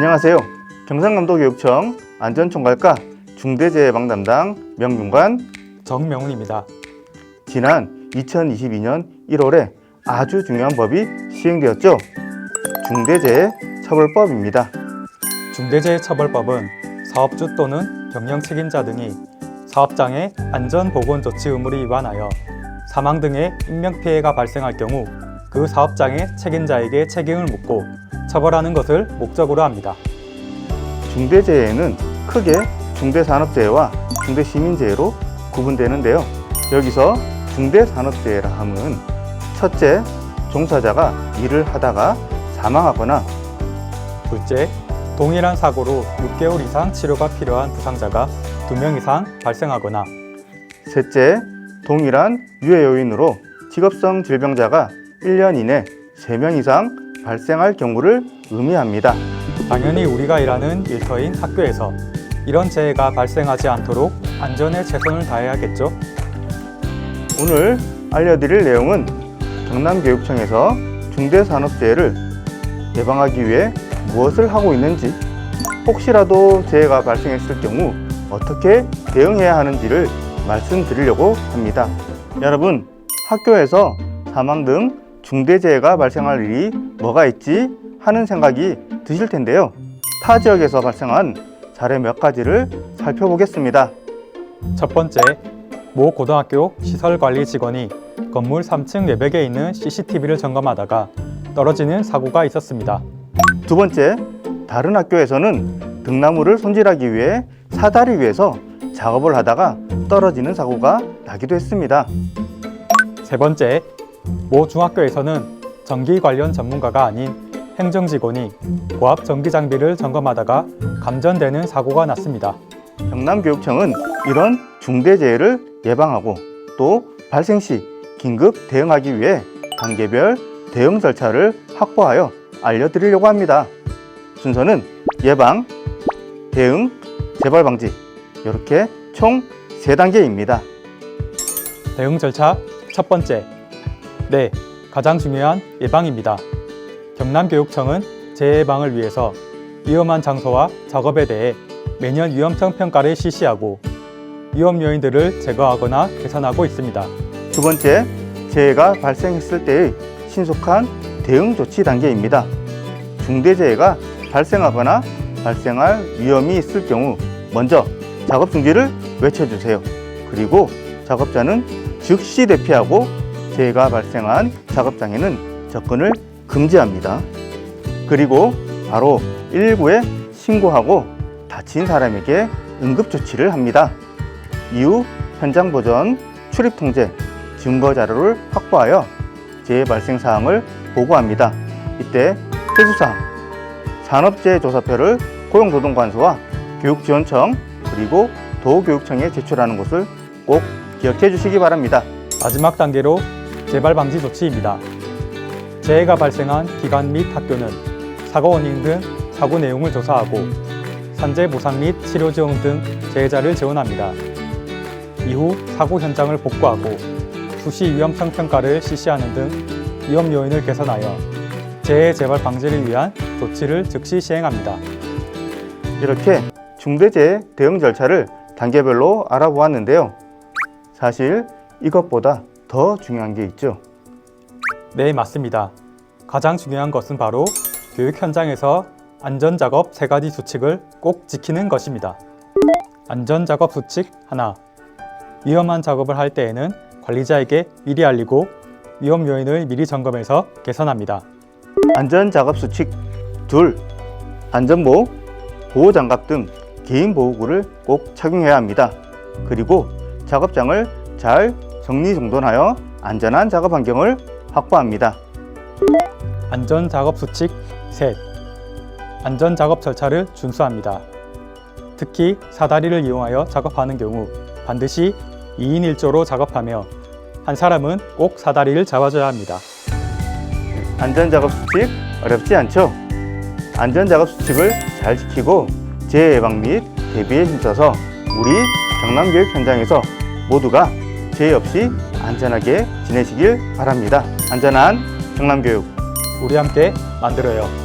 안녕하세요. 경상남도교육청 안전총괄과 중대재해예방 담당 명윤관 정명훈입니다. 지난 2022년 1월에 아주 중요한 법이 시행되었죠. 중대재해처벌법입니다. 중대재해처벌법은 사업주 또는 경영 책임자 등이 사업장의 안전보건조치 의무를 위반하여 사망 등의 인명피해가 발생할 경우 그 사업장의 책임자에게 책임을 묻고 처벌하는 것을 목적으로 합니다. 중대재해는 크게 중대산업재해와 중대시민재해로 구분되는데요. 여기서 중대산업재해라 함은 첫째, 종사자가 일을 하다가 사망하거나 둘째, 동일한 사고로 6개월 이상 치료가 필요한 부상자가 2명 이상 발생하거나 셋째, 동일한 유해 요인으로 직업성 질병자가 1년 이내 3명 이상 발생할 경우를 의미합니다. 당연히 우리가 일하는 일터인 학교에서 이런 재해가 발생하지 않도록 안전에 최선을 다해야겠죠? 오늘 알려드릴 내용은 경남교육청에서 중대산업재해를 예방하기 위해 무엇을 하고 있는지, 혹시라도 재해가 발생했을 경우 어떻게 대응해야 하는지를 말씀드리려고 합니다. 여러분, 학교에서 사망 등 중대재해가 발생할 일이 뭐가 있지 하는 생각이 드실 텐데요. 타 지역에서 발생한 사례 몇 가지를 살펴보겠습니다. 첫 번째, 모 고등학교 시설관리 직원이 건물 3층 외벽에 있는 CCTV를 점검하다가 떨어지는 사고가 있었습니다. 두 번째, 다른 학교에서는 등나무를 손질하기 위해 사다리 위에서 작업을 하다가 떨어지는 사고가 나기도 했습니다. 세 번째, 모 중학교에서는 전기 관련 전문가가 아닌 행정직원이 고압 전기 장비를 점검하다가 감전되는 사고가 났습니다. 경남교육청은 이런 중대재해를 예방하고 또 발생 시 긴급 대응하기 위해 단계별 대응 절차를 확보하여 알려드리려고 합니다. 순서는 예방, 대응, 재발 방지 이렇게 총 3단계입니다. 대응 절차 첫 번째, 네, 가장 중요한 예방입니다. 경남교육청은 재해 예방을 위해서 위험한 장소와 작업에 대해 매년 위험성 평가를 실시하고 위험 요인들을 제거하거나 개선하고 있습니다. 두 번째, 재해가 발생했을 때의 신속한 대응 조치 단계입니다. 중대재해가 발생하거나 발생할 위험이 있을 경우 먼저 작업 중지를 외쳐주세요. 그리고 작업자는 즉시 대피하고 재해가 발생한 작업장에는 접근을 금지합니다. 그리고 바로 119에 신고하고 다친 사람에게 응급조치를 합니다. 이후 현장 보전, 출입 통제, 증거 자료를 확보하여 재해 발생 사항을 보고합니다. 이때 필수사항, 산업재해조사표를 고용노동관서와 교육지원청 그리고 도교육청에 제출하는 것을 꼭 기억해 주시기 바랍니다. 마지막 단계로 재발 방지 조치입니다. 재해가 발생한 기관 및 학교는 사고 원인 등 사고 내용을 조사하고 산재 보상 및 치료 지원 등 재해자를 지원합니다. 이후 사고 현장을 복구하고 수시 위험성 평가를 실시하는 등 위험 요인을 개선하여 재해 재발 방지를 위한 조치를 즉시 시행합니다. 이렇게 중대재해 대응 절차를 단계별로 알아보았는데요. 사실 이것보다 더 중요한 게 있죠. 네, 맞습니다. 가장 중요한 것은 바로 교육 현장에서 안전작업 3가지 수칙을 꼭 지키는 것입니다. 안전작업 수칙 하나, 위험한 작업을 할 때에는 관리자에게 미리 알리고 위험 요인을 미리 점검해서 개선합니다. 안전작업 수칙 2, 안전모, 보호장갑 등 개인보호구를 꼭 착용해야 합니다. 그리고 작업장을 잘 정리정돈하여 안전한 작업 환경을 확보합니다. 안전작업 수칙 셋, 안전작업 절차를 준수합니다. 특히 사다리를 이용하여 작업하는 경우 반드시 2인 1조로 작업하며 한 사람은 꼭 사다리를 잡아줘야 합니다. 안전작업 수칙 어렵지 않죠? 안전작업 수칙을 잘 지키고 재해 예방 및 대비에 힘써서 우리 경남교육 현장에서 모두가 재해 없이 안전하게 지내시길 바랍니다. 안전한 경남교육 우리 함께 만들어요.